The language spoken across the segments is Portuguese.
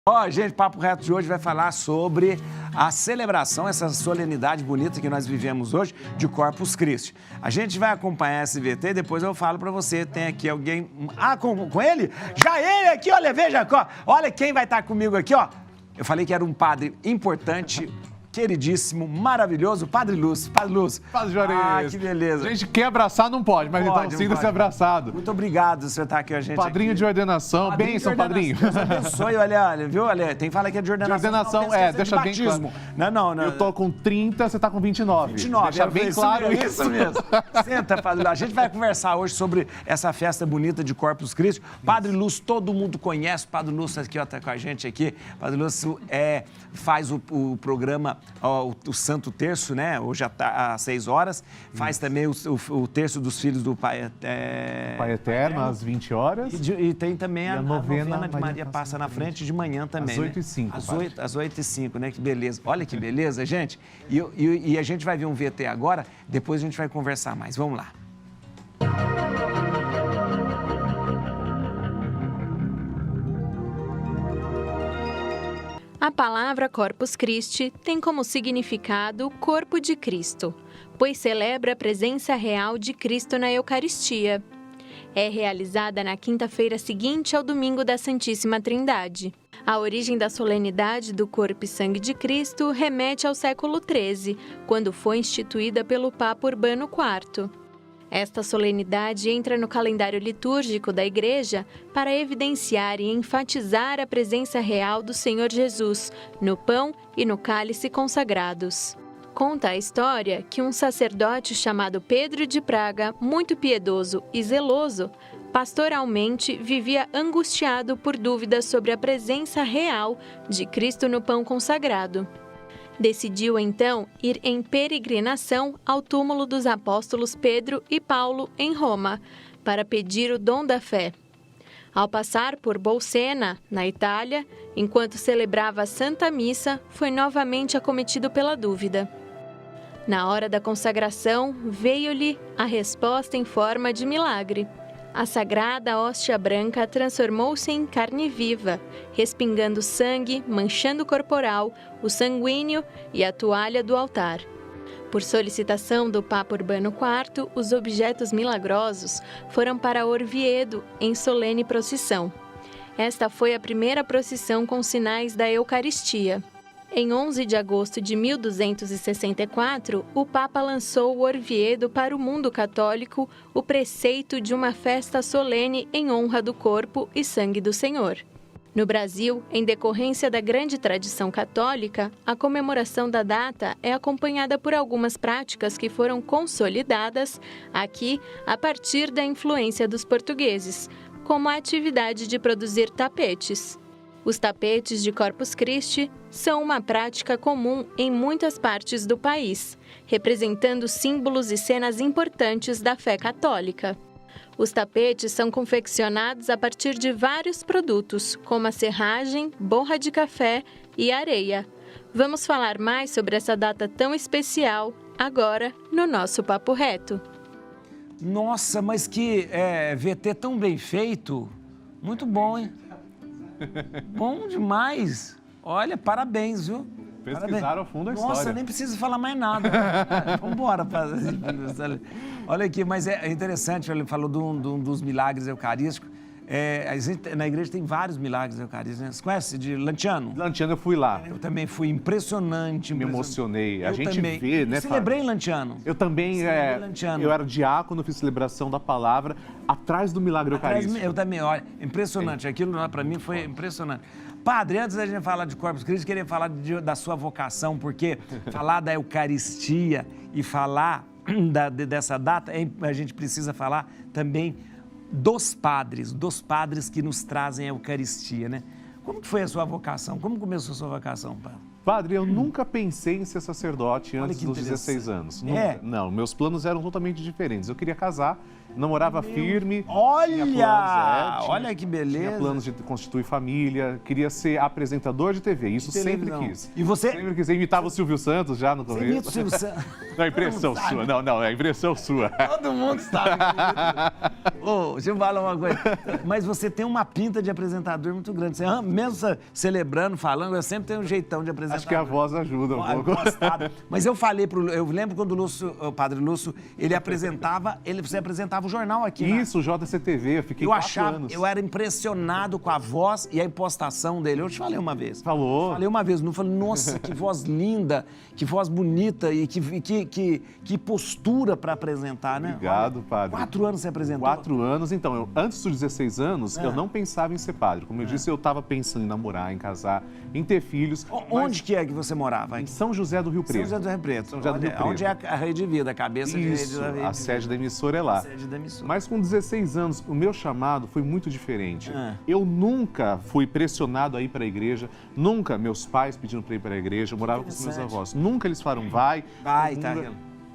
Ó, gente, Papo Reto de hoje vai falar sobre a celebração, essa solenidade bonita que nós vivemos hoje de Corpus Christi. A gente vai acompanhar esse VT e depois eu falo pra você, tem aqui alguém... Ah, com ele? Já ele aqui, olha, veja, ó, olha quem vai estar comigo aqui, ó. Eu falei que era um padre importante, queridíssimo, maravilhoso, Padre Lúcio. Padre Lúcio. Padre Juarez. Ah, que beleza. A gente quer abraçar, não pode, mas então sinta-se abraçado. Muito obrigado por você estar aqui com a gente. Padrinho aqui. de ordenação, bênção, padrinho. Deus abençoe, olha, viu? Olha, tem fala que é de ordenação. De ordenação, não, deixa bem claro. Não. Eu tô com 30, você tá com 29. 29, deixa bem claro isso. Isso mesmo. Senta, Padre Lúcio. A gente vai conversar hoje sobre essa festa bonita de Corpus Christi. Padre Lúcio, todo mundo conhece. Padre Lúcio aqui, ó, tá com a gente aqui. Padre Lúcio faz o programa, o Santo Terço, né? Hoje às 6 horas. Faz também o Terço dos Filhos do Pai Eterno, às 20 horas. E tem também a novena de Maria Passa na Frente de manhã também. Às 8h05. Às 8h05, né? Que beleza. Olha que beleza, gente. E a gente vai ver um VT agora, depois a gente vai conversar mais. Vamos lá. A palavra Corpus Christi tem como significado corpo de Cristo, pois celebra a presença real de Cristo na Eucaristia. É realizada na quinta-feira seguinte ao domingo da Santíssima Trindade. A origem da solenidade do corpo e sangue de Cristo remete ao século XIII, quando foi instituída pelo Papa Urbano IV. Esta solenidade entra no calendário litúrgico da Igreja para evidenciar e enfatizar a presença real do Senhor Jesus no pão e no cálice consagrados. Conta a história que um sacerdote chamado Pedro de Praga, muito piedoso e zeloso, pastoralmente vivia angustiado por dúvidas sobre a presença real de Cristo no pão consagrado. Decidiu, então, ir em peregrinação ao túmulo dos apóstolos Pedro e Paulo, em Roma, para pedir o dom da fé. Ao passar por Bolsena, na Itália, enquanto celebrava a Santa Missa, foi novamente acometido pela dúvida. Na hora da consagração, veio-lhe a resposta em forma de milagre. A sagrada hóstia branca transformou-se em carne viva, respingando sangue, manchando o corporal, o sanguíneo e a toalha do altar. Por solicitação do Papa Urbano IV, os objetos milagrosos foram para Orviedo, em solene procissão. Esta foi a primeira procissão com sinais da Eucaristia. Em 11 de agosto de 1264, o Papa lançou o Orviedo para o mundo católico o preceito de uma festa solene em honra do corpo e sangue do Senhor. No Brasil, em decorrência da grande tradição católica, a comemoração da data é acompanhada por algumas práticas que foram consolidadas aqui a partir da influência dos portugueses, como a atividade de produzir tapetes. Os tapetes de Corpus Christi são uma prática comum em muitas partes do país, representando símbolos e cenas importantes da fé católica. Os tapetes são confeccionados a partir de vários produtos, como a serragem, borra de café e areia. Vamos falar mais sobre essa data tão especial agora no nosso Papo Reto. Nossa, mas que VT tão bem feito. Muito bom, hein? Bom demais. Olha, parabéns, viu? Pesquisaram a fundo a história. Nossa, nem precisa falar mais nada. Vamos embora. Olha aqui, mas é interessante, ele falou de um dos milagres eucarísticos. Na igreja tem vários milagres eucarísticos, né? Você conhece de Lanciano? Lanciano, eu fui lá. Eu também fui, impressionante. Me emocionei. A gente também vê, né? Celebrei em Lanciano. Eu também, eu era diácono, fiz celebração da palavra atrás do milagre eucarístico. Eu também, olha, impressionante. Aquilo lá para mim foi impressionante. Padre, antes da gente falar de Corpus Christi, queria falar da sua vocação, porque falar da Eucaristia e falar dessa data, a gente precisa falar também dos padres que nos trazem a Eucaristia, né? Como que foi a sua vocação? Como começou a sua vocação, Padre? Padre, eu nunca pensei em ser sacerdote antes dos 16 anos. Nunca. Não, meus planos eram totalmente diferentes. Eu queria casar namorava firme. Olha! Tinha planos, Olha que beleza. Tinha planos de constituir família, queria ser apresentador de TV, isso sempre televisão. quis. E você? Sempre quis. Eu imitava o Silvio Santos já no começo. Imita o Silvio Santos. Não, é impressão sua. Não, é impressão sua. Todo mundo sabe. Ô, deixa eu falar uma coisa. Mas você tem uma pinta de apresentador muito grande. Você, mesmo celebrando, falando, eu sempre tenho um jeitão de apresentador. Acho que a voz ajuda um pouco. Mas eu falei eu lembro quando o Padre Lúcio, você apresentava o jornal aqui. Isso, o JCTV, eu fiquei 4 anos. Eu era impressionado com a voz e a impostação dele. Eu te falei uma vez. Falou. Falei uma vez, não falei, nossa, que voz linda, que voz bonita e que postura para apresentar, né? Obrigado, padre. 4 anos você apresentou? 4 anos, então, antes dos 16 anos, eu não pensava em ser padre. Como eu disse, eu estava pensando em namorar, em casar, em ter filhos. Onde que é que você morava? Em São José do Rio Preto. São José do Rio Preto. São José do Rio Preto. Onde é a Rede Vida, a cabeça de rede da Rede a sede da emissora é lá. A sede da emissora. Mas com 16 anos, o meu chamado foi muito diferente. Eu nunca fui pressionado a ir para a igreja, nunca meus pais pediram para ir para a igreja, eu morava com os meus avós. Nunca eles falaram, vai. Tá.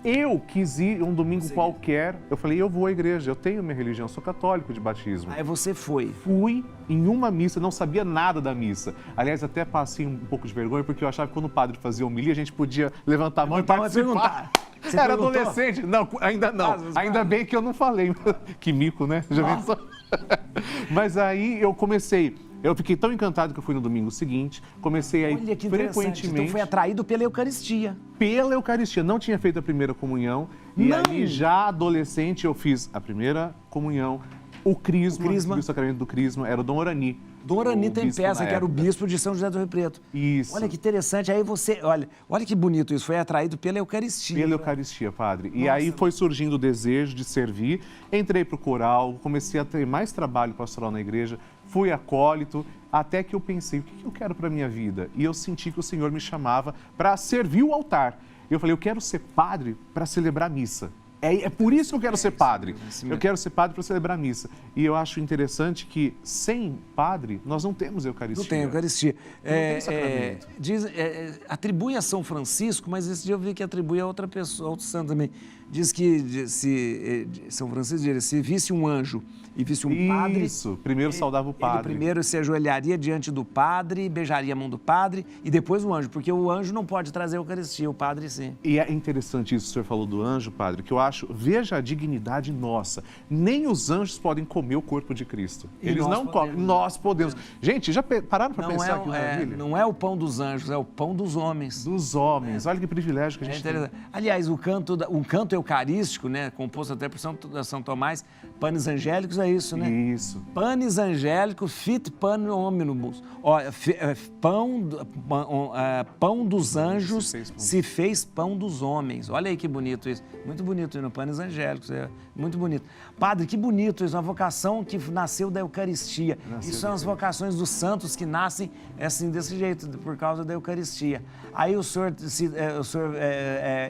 Eu quis ir um domingo qualquer, eu falei, eu vou à igreja, eu tenho minha religião, sou católico de batismo. Aí você foi. Fui em uma missa, não sabia nada da missa. Aliás, até passei um pouco de vergonha, porque eu achava que quando o padre fazia homilia, a gente podia levantar a mão e participar. Você era perguntou? Adolescente. Não, ainda não. Ainda bem que eu não falei. Que mico, né? Já pensou? Mas aí eu comecei. Eu fiquei tão encantado que eu fui no domingo seguinte, comecei a ir frequentemente. Então foi atraído pela Eucaristia. Pela Eucaristia. Não tinha feito a primeira comunhão. E aí, já adolescente, eu fiz a primeira comunhão, o crisma. O sacramento do crisma era o Dom Orani. Dom Orani tem peça, que era o bispo de São José do Rio Preto. Isso. Olha que interessante. Aí você, olha que bonito isso, foi atraído pela Eucaristia. Pela Eucaristia, padre. E aí foi surgindo o desejo de servir. Entrei para o coral, comecei a ter mais trabalho pastoral na igreja, fui acólito, até que eu pensei, o que eu quero para a minha vida? E eu senti que o Senhor me chamava para servir o altar. Eu falei, eu quero ser padre para celebrar a missa. É por isso que eu quero ser padre. Eu quero ser padre para celebrar a missa. E eu acho interessante que, sem padre, nós não temos Eucaristia. Não tem Eucaristia. Não tem sacramento. Atribui a São Francisco, mas esse dia eu vi que atribui a outra pessoa, a outro santo também. Diz que São Francisco diz, se visse um anjo e visse um padre... Isso, primeiro saudava o padre. Ele primeiro se ajoelharia diante do padre, beijaria a mão do padre e depois o anjo, porque o anjo não pode trazer a Eucaristia, o padre sim. E é interessante isso que o senhor falou do anjo, padre, que eu acho, veja a dignidade nossa. Nem os anjos podem comer o corpo de Cristo. Eles não comem, nós podemos. Gente, já pararam para pensar que maravilha? Não é o pão dos anjos, é o pão dos homens. Dos homens, olha que privilégio que a gente tem. Aliás, o canto eucarístico, né, composto até por São Tomás, panis angélicos, é isso, né? Isso. Panis angélicos, fit pan hominibus. Pão dos anjos se fez pão dos homens. Olha aí que bonito isso. Muito bonito isso, no panis angélicos, é muito bonito. Padre, que bonito isso, uma vocação que nasceu da Eucaristia. Isso são as vocações dos santos que nascem assim, desse jeito, por causa da Eucaristia. Aí o senhor,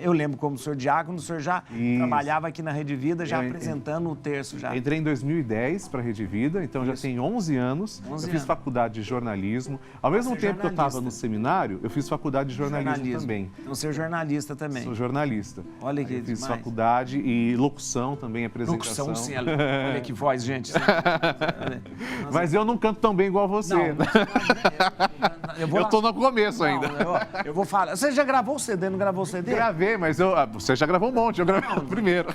eu lembro como o senhor diácono, o senhor já trabalhava aqui na Rede Vida, já apresentando o terço já. Entrei em 2010 para a Rede Vida, então já tem 11 anos. Eu fiz faculdade de jornalismo. Ao mesmo tempo que eu estava no seminário, eu fiz faculdade de jornalismo também. Então, você é jornalista também. Sou jornalista. Olha que demais. Fiz faculdade e locução também, apresentação. Locução, sim. Olha que voz, gente. Mas eu não canto tão bem igual você. Eu tô no começo ainda. Eu vou falar. Você já gravou o CD, não gravou o CD? Gravei, mas você já gravou um monte, eu gravei o primeiro.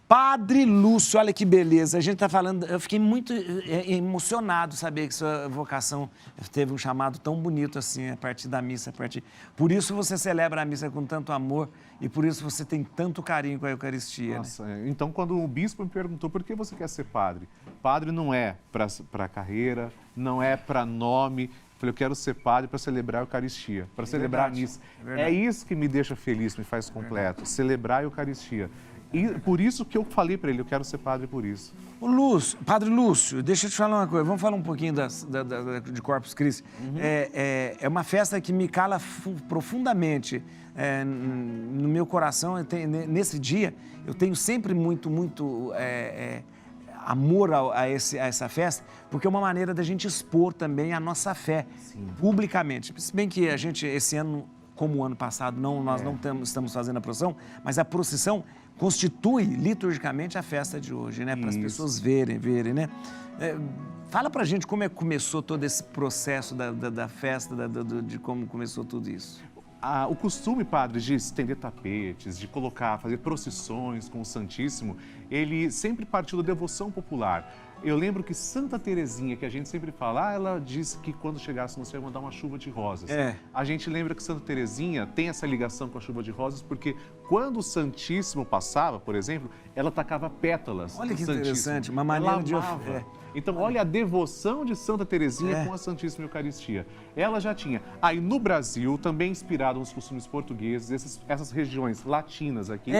Padre Lúcio, olha que beleza. A gente está falando, eu fiquei muito emocionado saber que sua vocação teve um chamado tão bonito assim, a partir da missa. Por isso você celebra a missa com tanto amor e por isso você tem tanto carinho com a Eucaristia. Nossa, né? Então quando o bispo me perguntou por que você quer ser padre? Padre não é para carreira, não é para nome. Eu falei, eu quero ser padre para celebrar a Eucaristia, para celebrar a missa. É isso que me deixa feliz, me faz completo, celebrar a Eucaristia. E por isso que eu falei para ele, eu quero ser padre por isso. Padre Lúcio, deixa eu te falar uma coisa, vamos falar um pouquinho de Corpus Christi. É uma festa que me cala profundamente no meu coração. Nesse dia, eu tenho sempre muito amor a essa festa, porque é uma maneira da gente expor também a nossa fé publicamente. Se bem que a gente, esse ano, como o ano passado, nós não estamos fazendo a procissão, mas a procissão constitui liturgicamente a festa de hoje, né? Para as pessoas verem, né? Fala pra gente como é que começou todo esse processo da festa, de como começou tudo isso. O costume, padre, de estender tapetes, de fazer procissões com o Santíssimo, ele sempre partiu da devoção popular. Eu lembro que Santa Terezinha, que a gente sempre fala, ela disse que quando chegasse no céu ia mandar uma chuva de rosas. A gente lembra que Santa Terezinha tem essa ligação com a chuva de rosas, porque quando o Santíssimo passava, por exemplo, ela tacava pétalas. Olha que interessante, uma maneira de... Então, olha a devoção de Santa Terezinha com a Santíssima Eucaristia. Ela já tinha. Aí, no Brasil, também inspirado nos costumes portugueses, essas regiões latinas aqui,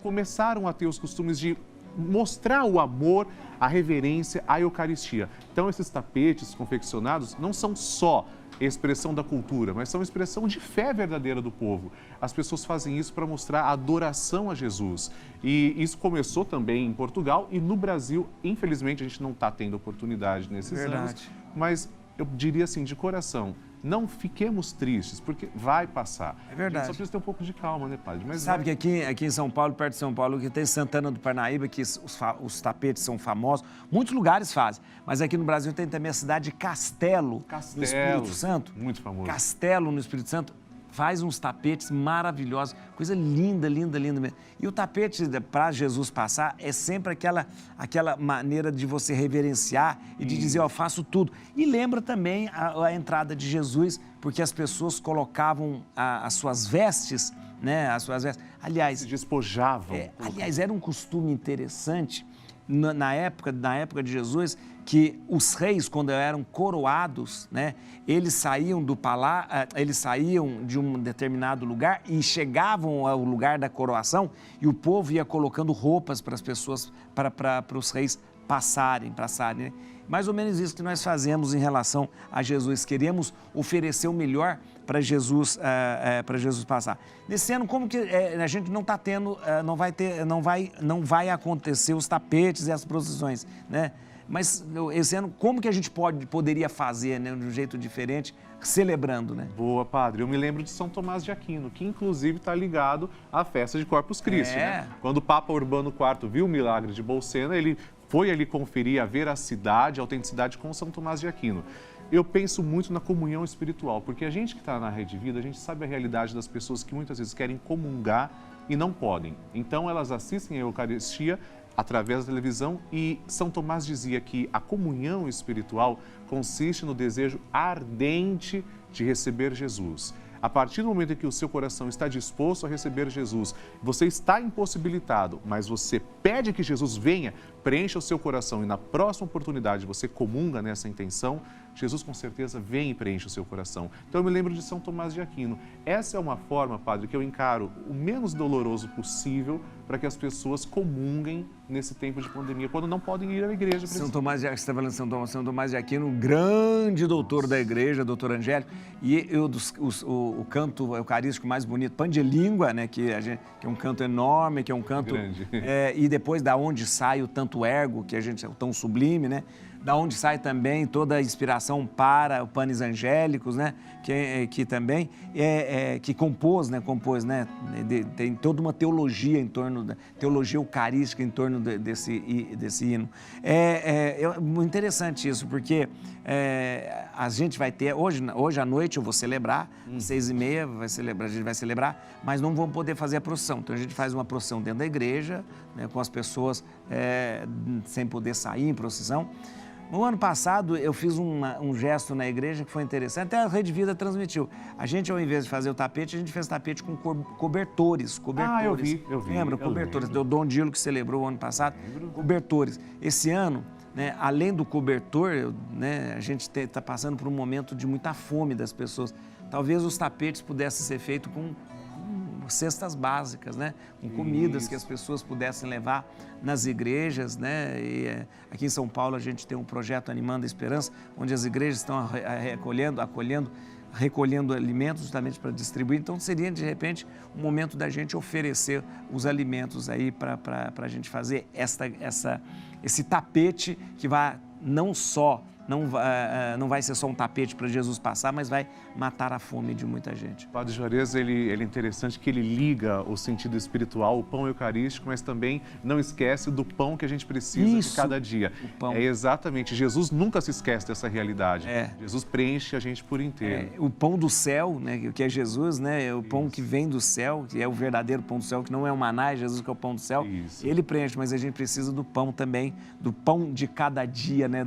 começaram a ter os costumes de mostrar o amor, a reverência à Eucaristia. Então, esses tapetes confeccionados não são só expressão da cultura, mas são expressão de fé verdadeira do povo. As pessoas fazem isso para mostrar a adoração a Jesus. E isso começou também em Portugal e no Brasil, infelizmente, a gente não está tendo oportunidade nesses anos, mas eu diria assim, de coração, não fiquemos tristes, porque vai passar. É verdade. A gente só precisa ter um pouco de calma, né, padre? Mas sabe que aqui em São Paulo, perto de São Paulo, que tem Santana do Parnaíba, que os tapetes são famosos, muitos lugares fazem, mas aqui no Brasil tem também a cidade de Castelo, no Espírito Santo. Muito famoso. Castelo, no Espírito Santo, faz uns tapetes maravilhosos, coisa linda, linda, linda mesmo. E o tapete para Jesus passar é sempre aquela maneira de você reverenciar e de dizer, ó, faço tudo. E lembra também a entrada de Jesus, porque as pessoas colocavam as suas vestes, né? As suas vestes. Aliás, se despojavam. Aliás, era um costume interessante na época de Jesus, que os reis, quando eram coroados, né, eles saíam eles saíam de um determinado lugar e chegavam ao lugar da coroação e o povo ia colocando roupas para as pessoas, para os reis passarem, né? Mais ou menos isso que nós fazemos em relação a Jesus. Queremos oferecer o melhor para Jesus passar. Nesse ano, como que a gente não está tendo, não vai acontecer os tapetes e as procissões, né? Mas esse ano, como que a gente poderia fazer, né, de um jeito diferente, celebrando, né? Boa, padre. Eu me lembro de São Tomás de Aquino, que inclusive está ligado à festa de Corpus Christi, né? Quando o Papa Urbano IV viu o milagre de Bolsena, ele foi ali conferir a veracidade, a autenticidade com São Tomás de Aquino. Eu penso muito na comunhão espiritual, porque a gente que está na Rede Vida, a gente sabe a realidade das pessoas que muitas vezes querem comungar e não podem. Então, elas assistem a Eucaristia através da televisão e São Tomás dizia que a comunhão espiritual consiste no desejo ardente de receber Jesus. A partir do momento em que o seu coração está disposto a receber Jesus, você está impossibilitado, mas você pede que Jesus venha, preencha o seu coração e na próxima oportunidade você comunga nessa intenção, Jesus com certeza vem e preenche o seu coração. Então eu me lembro de São Tomás de Aquino. Essa é uma forma, padre, que eu encaro o menos doloroso possível para que as pessoas comunguem nesse tempo de pandemia, quando não podem ir à igreja. São Tomás de Aquino, você está falando de São Tomás de Aquino, um grande doutor da igreja, doutor Angélico, e o canto eucarístico mais bonito, Pandelíngua, né, que é um canto enorme, que é um canto... Grande. E depois da onde sai o tanto ergo, que a gente é tão sublime, né? Da onde sai também toda a inspiração para o Panis Angélicos, né? Que também que compôs, né? Tem toda uma teologia em torno teologia eucarística em torno desse hino. É muito interessante isso, porque a gente vai ter hoje à noite eu vou celebrar, 6h30 a gente vai celebrar, mas não vamos poder fazer a procissão. Então a gente faz uma procissão dentro da igreja, né? Com as pessoas sem poder sair em procissão. No ano passado, eu fiz um gesto na igreja que foi interessante, até a Rede Vida transmitiu. A gente, ao invés de fazer o tapete, a gente fez tapete com cobertores. Ah, eu vi. Lembra? Cobertores. Deu Dom Dilo que celebrou o ano passado. Cobertores. Esse ano, né, além do cobertor, né, a gente está passando por um momento de muita fome das pessoas. Talvez os tapetes pudessem ser feitos com cestas básicas, né? Com comidas que as pessoas pudessem levar nas igrejas, né? E aqui em São Paulo a gente tem um projeto Animando a Esperança, onde as igrejas estão recolhendo alimentos justamente para distribuir. Então seria de repente um momento da gente oferecer os alimentos aí para a gente fazer esse tapete que vai não só não vai ser só um tapete para Jesus passar, mas vai matar a fome de muita gente. O Padre Juarez, ele é interessante que ele liga o sentido espiritual, o pão eucarístico, mas também não esquece do pão que a gente precisa de cada dia. O pão. É exatamente, Jesus nunca se esquece dessa realidade. Jesus preenche a gente por inteiro. O pão do céu, né, que é Jesus, né, é o pão que vem do céu, que é o verdadeiro pão do céu, que não é o maná, é Jesus que é o pão do céu. Isso. Ele preenche, mas a gente precisa do pão também, do pão de cada dia, né?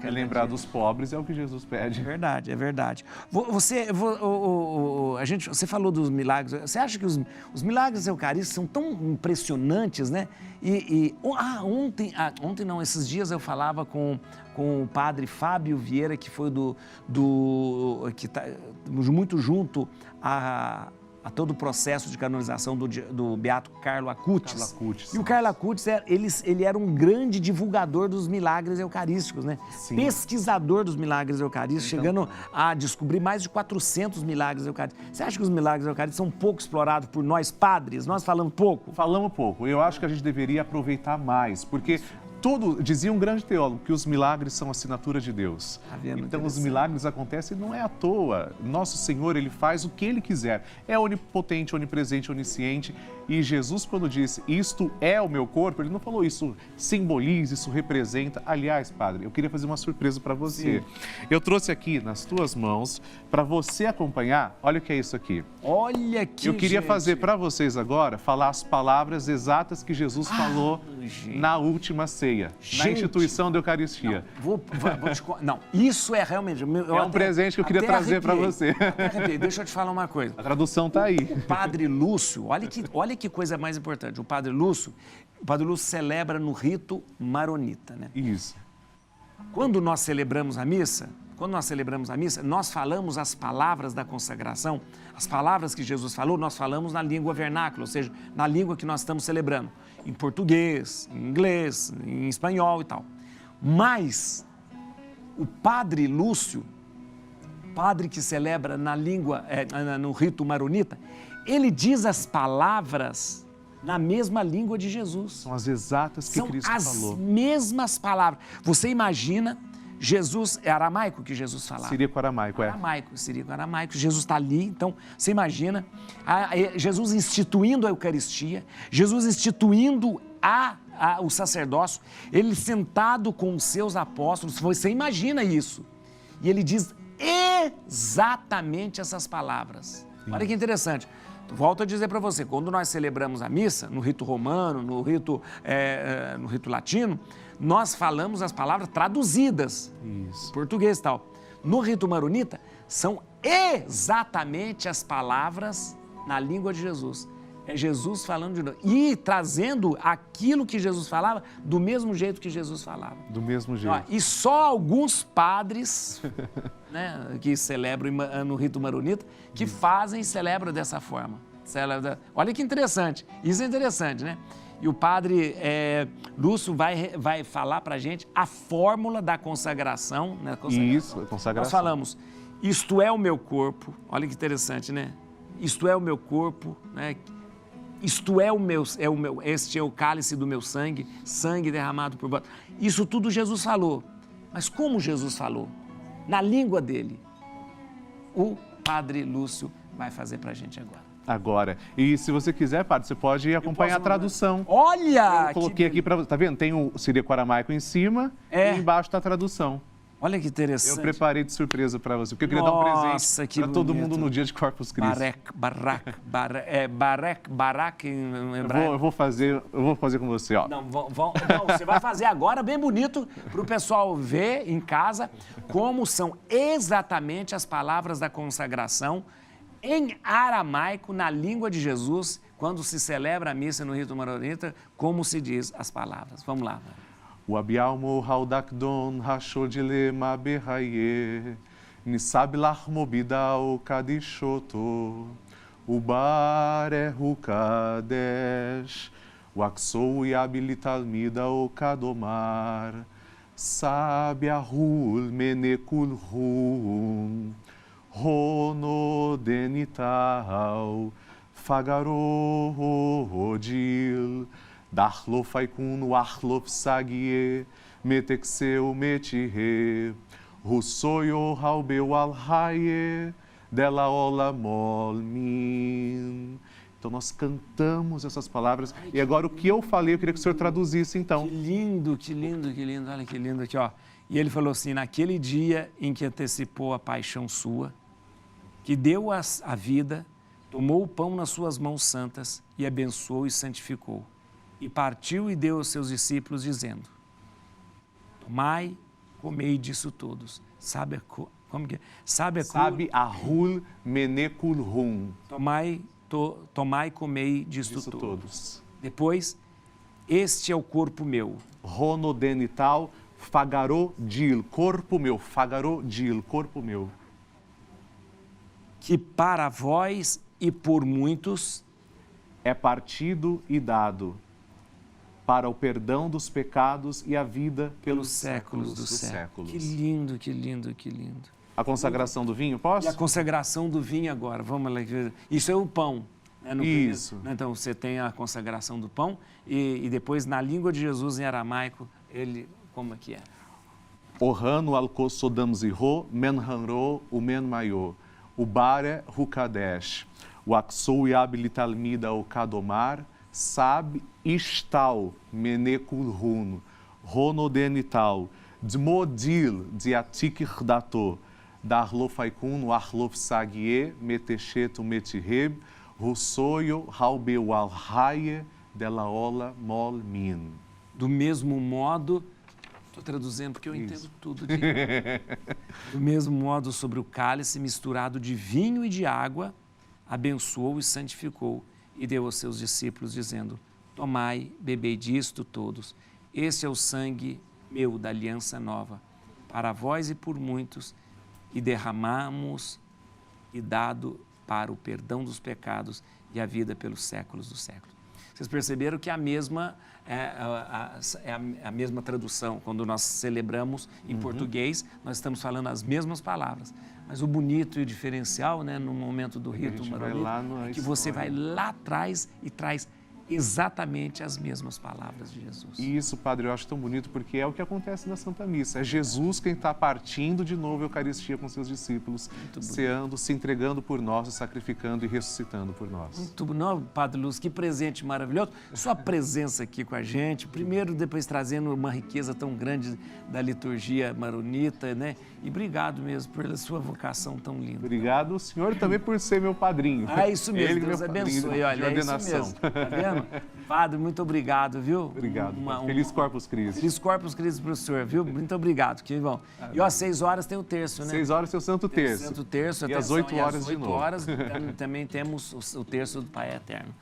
Lembrar dos pobres é o que Jesus pede. É verdade, é verdade. Você falou dos milagres. Você acha que os milagres eucarísticos são tão impressionantes, né? Ontem não, esses dias eu falava com o padre Fábio Vieira, que foi que está muito junto a todo o processo de canonização do beato Carlo Acutis. E o Carlo Acutis, ele era um grande divulgador dos milagres eucarísticos, né? Sim. Pesquisador dos milagres eucarísticos, chegando a descobrir mais de 400 milagres eucarísticos. Você acha que os milagres eucarísticos são pouco explorados por nós padres? Nós falamos pouco? Falamos pouco. Eu acho que a gente deveria aproveitar mais, porque dizia um grande teólogo que os milagres são assinatura de Deus. Então os milagres acontecem não é à toa. Nosso Senhor, Ele faz o que Ele quiser. É onipotente, onipresente, onisciente. E Jesus, quando disse, isto é o meu corpo, Ele não falou isso simboliza, isso representa. Aliás, Padre, eu queria fazer uma surpresa para você. Sim. Eu trouxe aqui nas tuas mãos, para você acompanhar, olha o que é isso aqui. Olha que Eu queria fazer para vocês agora, falar as palavras exatas que Jesus falou na última ceia, na instituição da Eucaristia. Não, isso é realmente... um presente que eu queria trazer para você. Deixa eu te falar uma coisa. A tradução está aí. O Padre Lúcio, olha que coisa mais importante. O Padre Lúcio celebra no rito maronita, né? Isso. Quando nós celebramos a missa, nós falamos as palavras da consagração, as palavras que Jesus falou, nós falamos na língua vernácula, ou seja, na língua que nós estamos celebrando, em português, em inglês, em espanhol e tal. Mas o Padre Lúcio, padre que celebra na língua, no rito maronita, ele diz as palavras na mesma língua de Jesus. São as exatas que Cristo falou. São as mesmas palavras. Você imagina, Jesus, é aramaico que Jesus falava? Sírio-aramaico, Sírio-aramaico. Jesus está ali, então você imagina, Jesus instituindo a Eucaristia, Jesus instituindo o sacerdócio, ele sentado com os seus apóstolos, você imagina isso. E ele diz exatamente essas palavras. Sim. Olha que interessante. Volto a dizer para você, quando nós celebramos a missa, no rito romano, no rito latino, nós falamos as palavras traduzidas, português e tal. No rito maronita, são exatamente as palavras na língua de Jesus. É Jesus falando de novo e trazendo aquilo que Jesus falava do mesmo jeito que Jesus falava. Do mesmo jeito. E só alguns padres, né, que celebram no rito maronita, que fazem e celebram dessa forma. Olha que interessante, isso é interessante, né? E o padre Lúcio vai falar para a gente a fórmula da consagração. Né? Isso, a consagração. Nós falamos, isto é o meu corpo, olha que interessante, né? Isto é o meu corpo, né? Este é o cálice do meu sangue, sangue derramado por vós. Isso tudo Jesus falou. Mas como Jesus falou? Na língua dele. O Padre Lúcio vai fazer para a gente agora. E se você quiser, Padre, você pode acompanhar a tradução. Olha! Eu coloquei aqui para você, tá vendo? Tem o sírio-aramaico em cima e embaixo está a tradução. Olha que interessante. Eu preparei de surpresa para você, porque eu queria dar um presente para todo mundo no dia de Corpus Christi. Barak em hebraico. Eu vou fazer com você, ó. Não, você vai fazer agora bem bonito para o pessoal ver em casa como são exatamente as palavras da consagração em aramaico, na língua de Jesus, quando se celebra a missa no rito maronita, como se diz as palavras. Vamos lá. Wabialmo haudakdon hashodile mabehaye nisabilah mobidao kadishoto ubarehu kadesh waksou yabilitalmida o kadomar sabiahul menekul hum Rono denital, fagaro rodil, darlo faikun, arlof sagie, metexeu metihe, Husoyo Haubeu Al-Haye, Dela Olamol Min. Então nós cantamos essas palavras. E agora o que eu falei, eu queria que o senhor traduzisse então. Que lindo, que lindo, que lindo. Olha que lindo aqui, ó. E ele falou assim, naquele dia em que antecipou a paixão sua, que deu a vida, tomou o pão nas suas mãos santas e abençoou e santificou. E partiu e deu aos seus discípulos, dizendo, tomai, comei disso todos. Sabe como que é? Sabe Ahul Menekul Hum. Tomai, comei disto Disso todos. todos. Depois, este é o corpo meu. Ronodenital Fagarô Dil, corpo meu. Fagarô Dil, corpo meu. Que para vós e por muitos É partido e dado para o perdão dos pecados e a vida pelos séculos dos séculos. Que lindo, que lindo, que lindo. A consagração do vinho, posso? E a consagração do vinho agora, vamos lá. Isso é o pão. Né? Isso. Então, você tem a consagração do pão e depois, na língua de Jesus, em aramaico, ele, como é que é? Ohanu Alkosodamziho, Menhanro, Umen Mayo, Ubare Hukadesh, Waksou Yabilitalmida o Kadomar, Sab Istal Menekulhun, Ronodenital, Dmodil Diatik Dato, Darlofaikun, Arlof Sagie, Meteshetu Metiheb, Russoyo Haubewal Haye, Delaola Molmin. Do mesmo modo, estou traduzindo porque eu entendo tudo. Do mesmo modo, sobre o cálice misturado de vinho e de água, abençoou e santificou e deu aos seus discípulos, dizendo, tomai, bebei disto todos. Esse é o sangue meu da aliança nova, para vós e por muitos, e derramamos e dado para o perdão dos pecados e a vida pelos séculos dos séculos. Vocês perceberam que a mesma tradução. Quando nós celebramos em português, nós estamos falando as mesmas palavras. Mas o bonito e o diferencial, né, no momento do rito maronita, é que você vai lá atrás e traz exatamente as mesmas palavras de Jesus. E isso, padre, eu acho tão bonito porque é o que acontece na Santa Missa. É Jesus quem está partindo de novo a Eucaristia com seus discípulos, ceando, se entregando por nós, se sacrificando e ressuscitando por nós. Muito bom, Padre Lúcio, que presente maravilhoso. Sua presença aqui com a gente, primeiro, depois trazendo uma riqueza tão grande da liturgia maronita, né? E obrigado mesmo pela sua vocação tão linda. Obrigado, o senhor também por ser meu padrinho. Ah, isso mesmo, Ele, Deus meu abençoe, olha, é isso mesmo. Tá vendo? Padre, muito obrigado, viu? Obrigado. Feliz Corpus Christi. Feliz Corpus Christi para o senhor, viu? Muito obrigado, que bom. E às 6 horas tem o terço, né? 6 horas tem o Santo Terço. Santo Terço, e às 8 horas de novo. Às 8 horas também temos o terço do Pai Eterno.